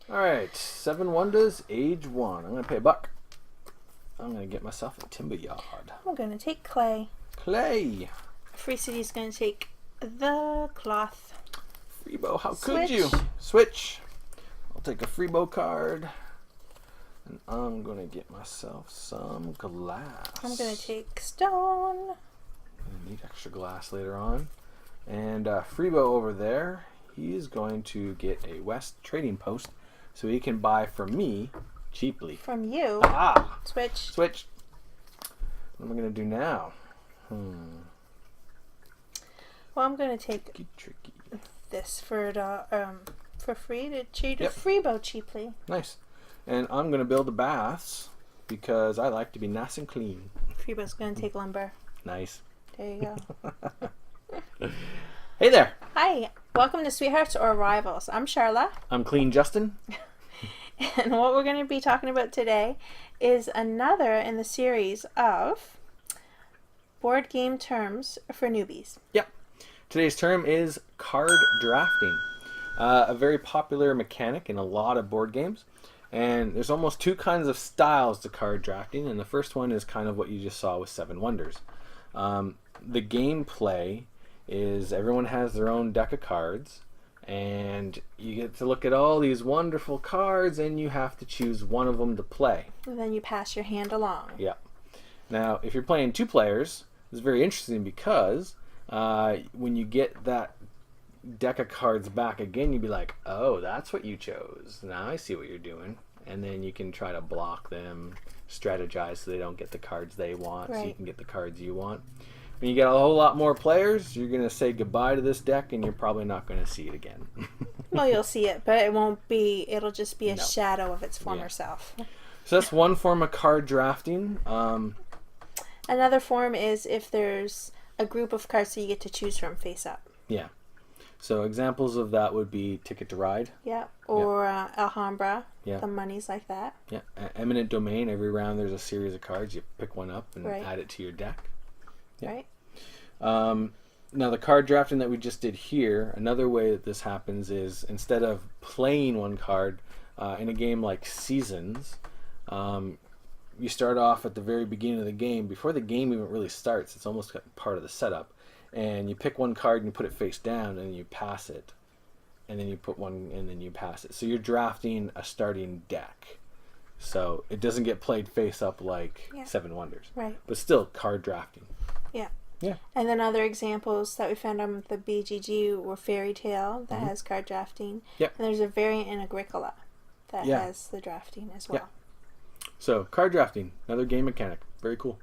Alright, 7 Wonders, age 1. I'm going to pay $1. I'm going to get myself a timber yard. I'm going to take clay. Clay. Free City's going to take the cloth. Freebo, how could you? Switch. I'll take a Freebo card. And I'm going to get myself some glass. I'm going to take stone. I need extra glass later on. And Freebo over there, he's going to get a West trading post so he can buy from me cheaply. From you? Ah! Switch. Switch. What am I going to do now? Well, I'm going to take Tricky. this for free to trade a Freebo cheaply. Nice. And I'm going to build the baths because I like to be nice and clean. Freebo's going to take lumber. Nice. There you go. Hey there. Hi. Welcome to Sweethearts or Rivals. I'm Charla. I'm Clean Justin. And what we're going to be talking about today is another in the series of board game terms for newbies. Yep. Today's term is card drafting. A very popular mechanic in a lot of board games. And there's almost 2 kinds of styles to card drafting. And the first one is kind of what you just saw with 7 Wonders. The gameplay is everyone has their own deck of cards. And you get to look at all these wonderful cards and you have to choose one of them to play. And then you pass your hand along. Yeah. Now, if you're playing 2 players, it's very interesting because when you get that deck of cards back again, you'd be like, oh, that's what you chose. Now I see what you're doing. And then you can try to block them, strategize so they don't get the cards they want, so you can get the cards you want. When you get a whole lot more players, you're going to say goodbye to this deck and you're probably not going to see it again. Well, you'll see it, but it won't be, it'll just be a shadow of its former self. So that's one form of card drafting. Another form is if there's a group of cards that you get to choose from face up. Yeah. So examples of that would be Ticket to Ride. Yeah. Or Alhambra. Yeah. The money's like that. Yeah. Eminent Domain. Every round there's a series of cards. You pick one up and add it to your deck. Yeah. Right. Now the card drafting that we just did here, another way that this happens is instead of playing one card in a game like Seasons, you start off at the very beginning of the game. Before the game even really starts, it's almost part of the setup. And you pick one card and you put it face down and you pass it. And then you put one and then you pass it. So you're drafting a starting deck. So it doesn't get played face up like 7 Wonders. Right. But still card drafting. Yeah. Yeah. And then other examples that we found on the BGG were Fairy Tale that has card drafting. Yep. And there's a variant in Agricola that has the drafting as well. Yeah. So card drafting, another game mechanic. Very cool.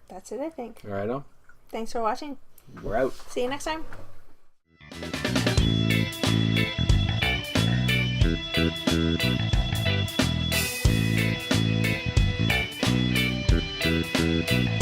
That's it, I think. All right, on. Thanks for watching. We're out. See you next time. Thank you.